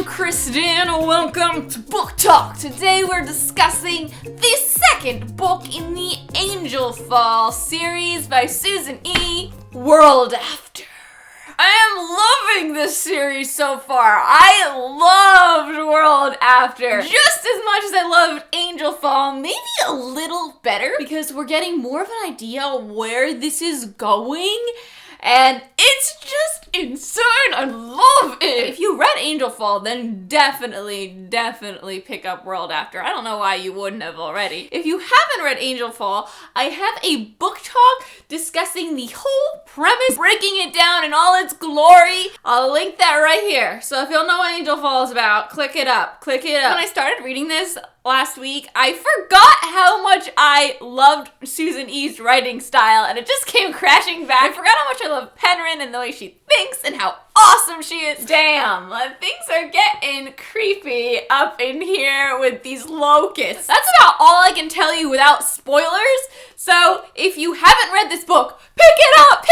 Kristen, welcome to Book Talk. Today we're discussing the second book in the Angel Fall series by Susan E. World After. I am loving this series so far. I loved World After just as much as I loved Angel Fall, maybe a little better, because we're getting more of an idea where this is going. And it's just insane. I love it. If you read Angel Fall, then definitely pick up World After. I don't know why you wouldn't have already. If you haven't read Angel Fall, I have a book talk discussing the whole premise, breaking it down in all its glory. I'll link that right here. So if you'll know what Angel Fall is about, click it up. When I started reading this last week, I forgot how much I loved Susan E's writing style, and it just came crashing back. I forgot how much I love Penryn and the way she thinks and how awesome she is. Damn, things are getting creepy up in here with these locusts. That's about all I can tell you without spoilers. So if you haven't read this book, pick it up,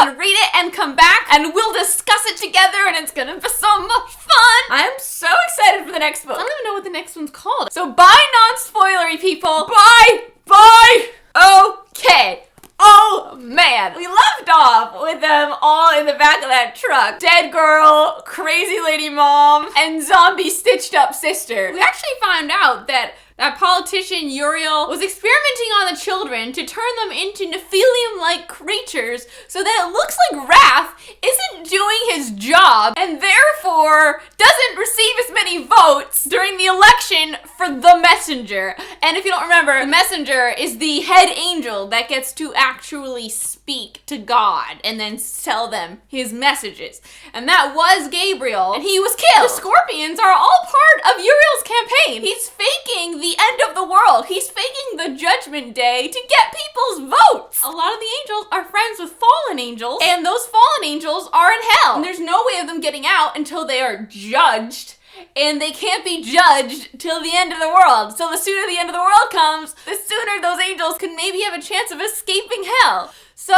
and read it and come back and we'll discuss it together, and it's gonna be so much fun. I'm so excited for the next book. I don't even know what the next one's called. So bye, non-spoilery people. Bye. Okay. Oh man, we left off with them all in the back of that truck. Dead girl, crazy lady mom, and zombie stitched up sister. We actually found out that politician Uriel was experimenting on the children to turn them into Nephilim-like creatures so that it looks like Raph isn't doing his job and therefore doesn't receive as many votes during the election for the messenger. And if you don't remember, the messenger is the head angel that gets to actually speak to God and then tell them his messages. And that was Gabriel, and he was killed. The Scorpions are all part of Uriel's campaign. He's faking the end of the world. He's faking the judgment day to get people's votes. A lot of the angels are friends with fallen angels, and those fallen angels are in hell. And there's no way of them getting out until they are judged. And they can't be judged till the end of the world. So the sooner the end of the world comes, the sooner those angels can maybe have a chance of escaping hell. So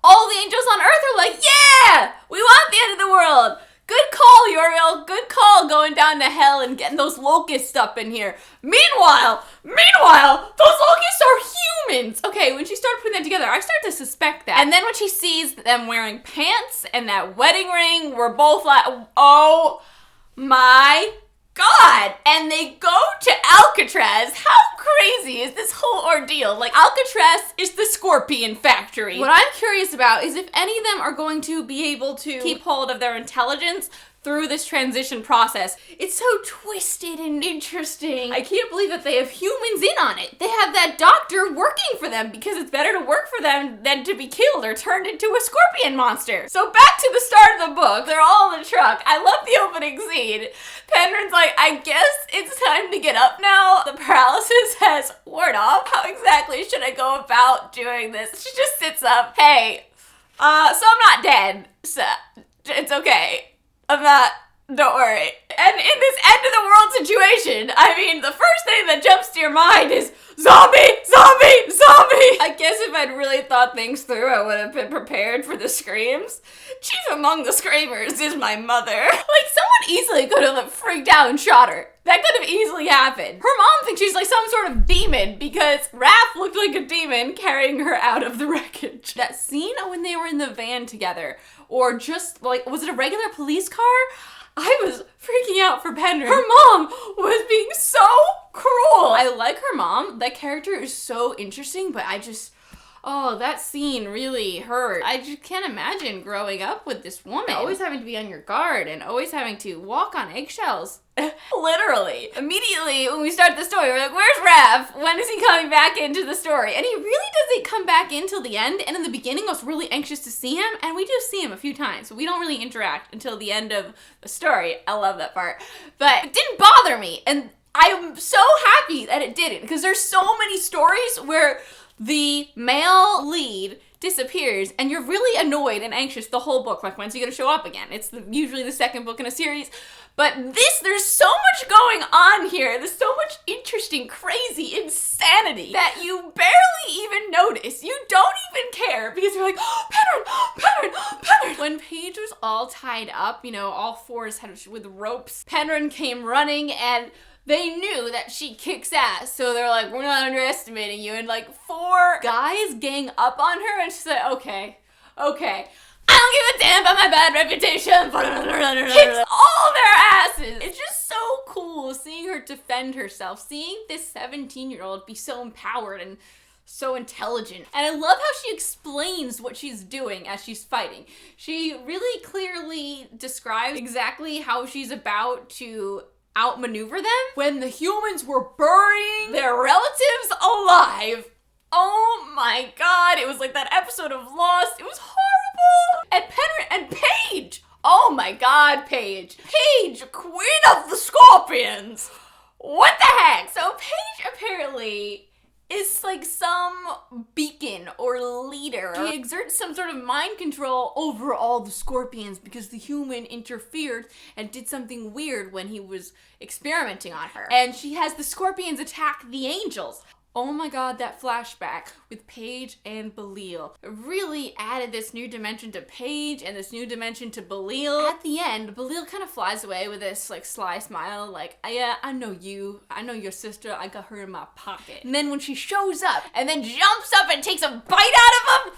all the angels on earth are like, yeah, we want the end of the world. Good call, Uriel. Good call going down to hell and getting those locusts up in here. Meanwhile, those locusts are humans. Okay, when she started putting that together, I started to suspect that. And then when she sees them wearing pants and that wedding ring, we're both like, oh my God. And they go to Alcatraz. How crazy is this whole ordeal? Like, Alcatraz is the Scorpion factory. What I'm curious about is if any of them are going to be able to keep hold of their intelligence through this transition process. It's so twisted and interesting. I can't believe that they have humans in on it. They have that doctor working for them because it's better to work for them than to be killed or turned into a scorpion monster. So back to the start of the book. They're all in the truck. I love the opening scene. Penryn's like, I guess it's time to get up now. The paralysis has worn off. How exactly should I go about doing this? She just sits up. Hey, so I'm not dead. So it's okay. I'm not, don't worry. And in this end of the world situation, I mean, the first thing that jumps to your mind is zombie. I guess if I'd really thought things through, I would have been prepared for the screams. Chief among the screamers is my mother. Like, someone easily could have freaked out and shot her. That could have easily happened. Her mom thinks she's like some sort of demon because Raph looked like a demon carrying her out of the wreckage. That scene when they were in the van together, or just like, was it a regular police car? I was freaking out for Penryn. Her mom was being so cruel. I like her mom. That character is so interesting, but that scene really hurt. I just can't imagine growing up with this woman. Always having to be on your guard and always having to walk on eggshells. Literally. Immediately when we start the story, we're like, where's Raph? When is he coming back into the story? And he really doesn't come back in till the end. And in the beginning, I was really anxious to see him. And we do see him a few times. So we don't really interact until the end of the story. I love that part. But it didn't bother me. And I'm so happy that it didn't. Because there's so many stories where the male lead disappears, and you're really annoyed and anxious the whole book, like when's he gonna show up again? It's usually the second book in a series, but there's so much going on here. There's so much interesting, crazy insanity that you barely even notice. You don't even care because you're like, oh, Penryn. When Paige was all tied up, all fours with ropes, Penryn came running, and they knew that she kicks ass, so they're like, we're not underestimating you. And like 4 guys gang up on her, and she's like, okay. I don't give a damn about my bad reputation. Kicks all their asses. It's just so cool seeing her defend herself, seeing this 17-year-old be so empowered and so intelligent. And I love how she explains what she's doing as she's fighting. She really clearly describes exactly how she's about to outmaneuver them when the humans were burying their relatives alive. Oh my god, it was like that episode of Lost. It was horrible. And Penryn and Paige. Oh my god, Paige. Paige, Queen of the Scorpions. What the heck? So Paige apparently is like some beacon or leader. She exerts some sort of mind control over all the scorpions because the human interfered and did something weird when he was experimenting on her. And she has the scorpions attack the angels. Oh my god, that flashback with Paige and Belial really added this new dimension to Paige and this new dimension to Belial. At the end, Belial kind of flies away with this like sly smile, like, yeah, I know you. I know your sister. I got her in my pocket. And then when she shows up and then jumps up and takes a bite out of him,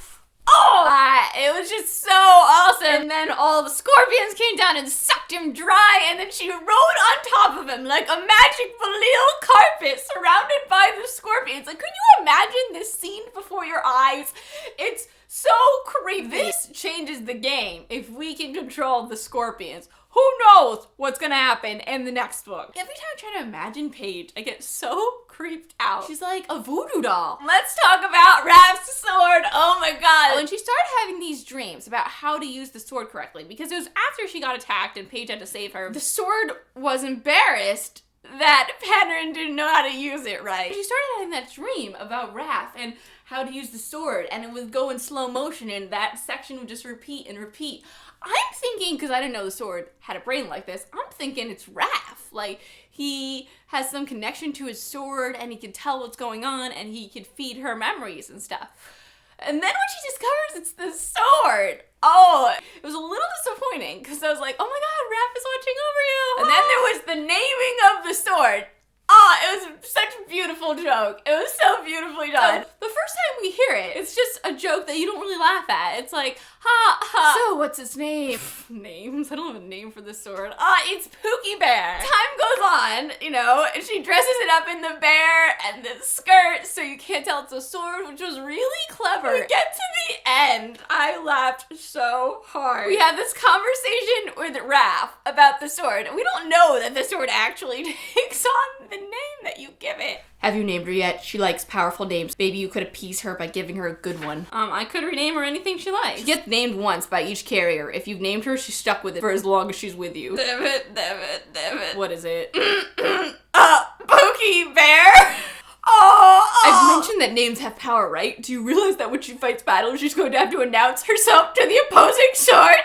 it was just so awesome. And then all the scorpions came down and sucked him dry, and then she rode on top of him like a magic Belial carpet surrounded by the scorpions. Like, could you imagine this scene before your eyes? It's so creepy. This changes the game if we can control the scorpions. Who knows what's gonna happen in the next book? Every time I try to imagine Paige, I get so creeped out. She's like a voodoo doll. Let's talk about Raph's sword. Oh my god. When she started having these dreams about how to use the sword correctly, because it was after she got attacked and Paige had to save her, the sword was embarrassed that Penryn didn't know how to use it right. She started having that dream about Raph and how to use the sword, and it would go in slow motion, and that section would just repeat and repeat. I'm thinking, because I didn't know the sword had a brain like this, I'm thinking it's Raph. Like, he has some connection to his sword, and he can tell what's going on, and he could feed her memories and stuff. And then when she discovers it's the sword, it was a little disappointing, because I was like, oh my god, Raph is watching over you. And then there was the naming of the sword. It was such a beautiful joke. It was so beautifully done. The first time we hear it, it's just a joke that you don't really laugh at. It's like, so what's its name? Names? I don't have a name for this sword. It's Pookie Bear. Time goes on, and she dresses it up in the bear and the skirt so you can't tell it's a sword, which was really clever. We get to the end. I laughed so hard. We had this conversation with Raph about the sword. We don't know that the sword actually takes on the name that you give it. Have you named her yet? She likes powerful names. Maybe you could appease her by giving her a good one. I could rename her anything she likes. She gets named once by each carrier. If you've named her, she's stuck with it for as long as she's with you. Damn it. What is it? Pookie Bear! I've mentioned that names have power, right? Do you realize that when she fights battles, she's going to have to announce herself to the opposing sword?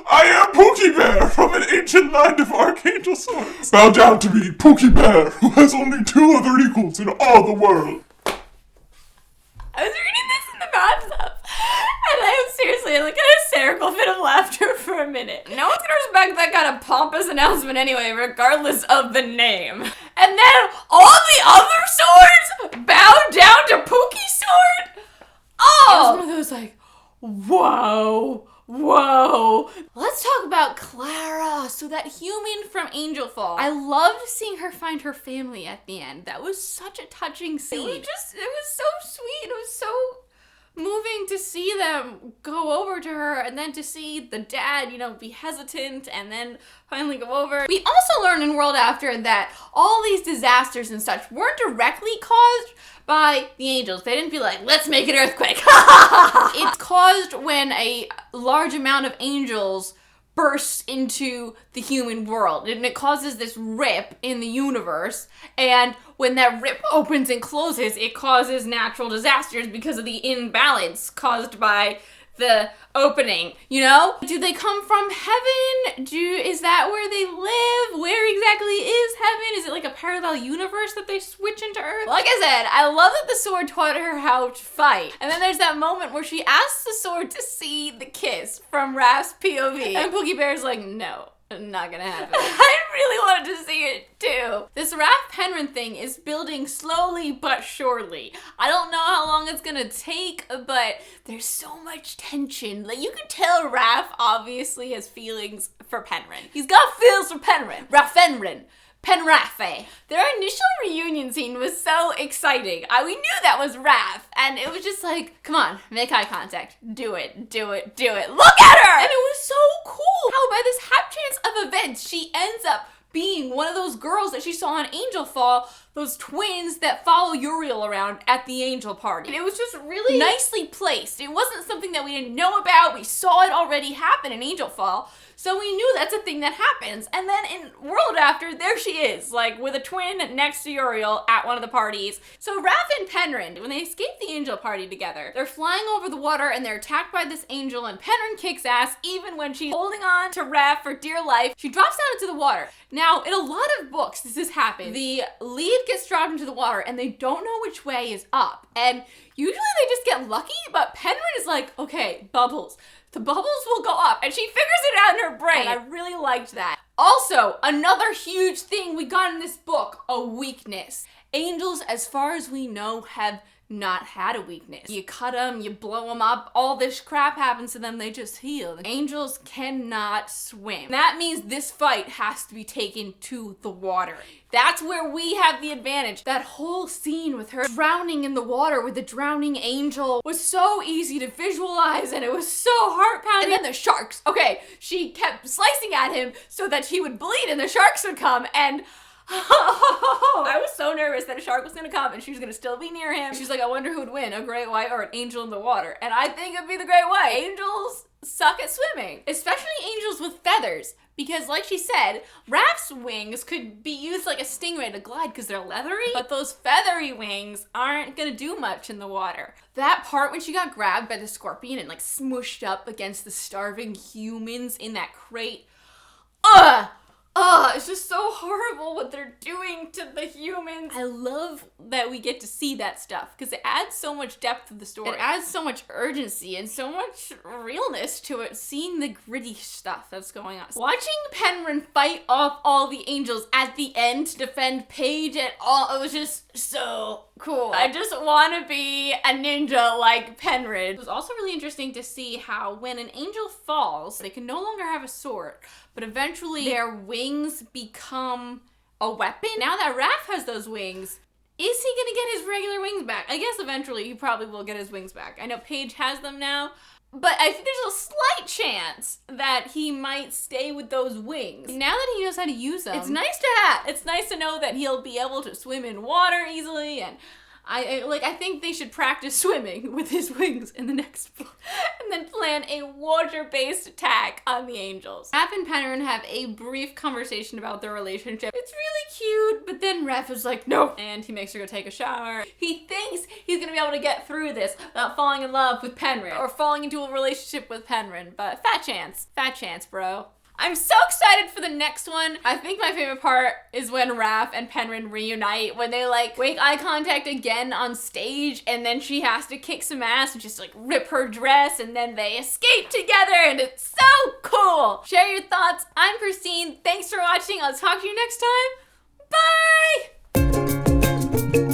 I am Pookie Bear from an ancient land of archangel swords. Bow down to me, Pookie Bear, who has only 2 other equals in all the world. I was reading this in the bathtub, and I was seriously like in a hysterical fit of laughter for a minute. No one's gonna respect that kind of pompous announcement anyway, regardless of the name. And then all the other swords bow down to Pookie's sword? It was one of those like, whoa. Let's talk about Clara. So that human from Angel Fall. I loved seeing her find her family at the end. That was such a touching scene. It was so sweet. It was so moving to see them go over to her and then to see the dad, be hesitant and then finally go over. We also learned in World After that all these disasters and such weren't directly caused by the angels. They didn't be like, let's make an earthquake. It's caused when a large amount of angels bursts into the human world, and it causes this rip in the universe, and when that rip opens and closes, it causes natural disasters because of the imbalance caused by the opening, you know? Do they come from heaven? Is that where they live? Where exactly is heaven? Is it like a parallel universe that they switch into Earth? Like I said, I love that the sword taught her how to fight. And then there's that moment where she asks the sword to see the kiss from Raph's POV. And Pookie Bear's like, no. Not gonna happen. I really wanted to see it too. This Raph Penryn thing is building slowly but surely. I don't know how long it's gonna take, but there's so much tension. Like, you can tell Raph obviously has feelings for Penryn. He's got feels for Penryn. Raffenryn. Penrafe. Their initial reunion scene was so exciting. We knew that was Raph, and it was just like, come on, make eye contact. Do it, do it, do it. Look at her! And it was so cool how by this hap chance of events, she ends up being one of those girls that she saw on Angel Fall, those twins that follow Uriel around at the Angel Party. And it was just really nicely placed. It wasn't something that we didn't know about. We saw it already happen in Angel Fall. So we knew that's a thing that happens. And then in World After, there she is, like with a twin next to Uriel at one of the parties. So Raph and Penryn, when they escape the Angel Party together, they're flying over the water and they're attacked by this angel, and Penryn kicks ass even when she's holding on to Raph for dear life. She drops down into the water. Now, in a lot of books, this has happened. The lead gets dropped into the water and they don't know which way is up. And usually they just get lucky, but Penryn is like, okay, bubbles. The bubbles will go up, and she figures it out in her brain. I really liked that. Also, another huge thing we got in this book, a weakness. Angels, as far as we know, have not had a weakness. You cut them, you blow them up, all this crap happens to them, they just heal. Angels cannot swim. That means this fight has to be taken to the water. That's where we have the advantage. That whole scene with her drowning in the water with the drowning angel was so easy to visualize, and it was so heart-pounding. And then the sharks. Okay, she kept slicing at him so that he would bleed and the sharks would come, and I was so nervous that a shark was gonna come and she was gonna still be near him. She's like, I wonder who would win, a great white or an angel in the water. And I think it'd be the great white. Angels suck at swimming, especially angels with feathers. Because like she said, Raph's wings could be used like a stingray to glide because they're leathery, but those feathery wings aren't gonna do much in the water. That part when she got grabbed by the scorpion and like smushed up against the starving humans in that crate, it's just so horrible what they're doing to the humans. I love that we get to see that stuff because it adds so much depth to the story. It adds so much urgency and so much realness to it, seeing the gritty stuff that's going on. Watching Penryn fight off all the angels at the end to defend Paige and all, it was just so cool. I just want to be a ninja like Penryn. It was also really interesting to see how when an angel falls, they can no longer have a sword, but eventually their wings become a weapon. Now that Raph has those wings, is he gonna get his regular wings back? I guess eventually he probably will get his wings back. I know Paige has them now, but I think there's a slight chance that he might stay with those wings. Now that he knows how to use them, it's nice to have. It's nice to know that he'll be able to swim in water easily, and I think they should practice swimming with his wings in the next book and then plan a water-based attack on the angels. Raph and Penryn have a brief conversation about their relationship. It's really cute, but then Raph is like, no, and he makes her go take a shower. He thinks he's gonna be able to get through this without falling in love with Penryn or falling into a relationship with Penryn, but fat chance, bro. I'm so excited for the next one. I think my favorite part is when Raph and Penryn reunite, when they like make eye contact again on stage, and then she has to kick some ass and just like rip her dress, and then they escape together, and it's so cool. Share your thoughts. I'm Christine. Thanks for watching. I'll talk to you next time. Bye!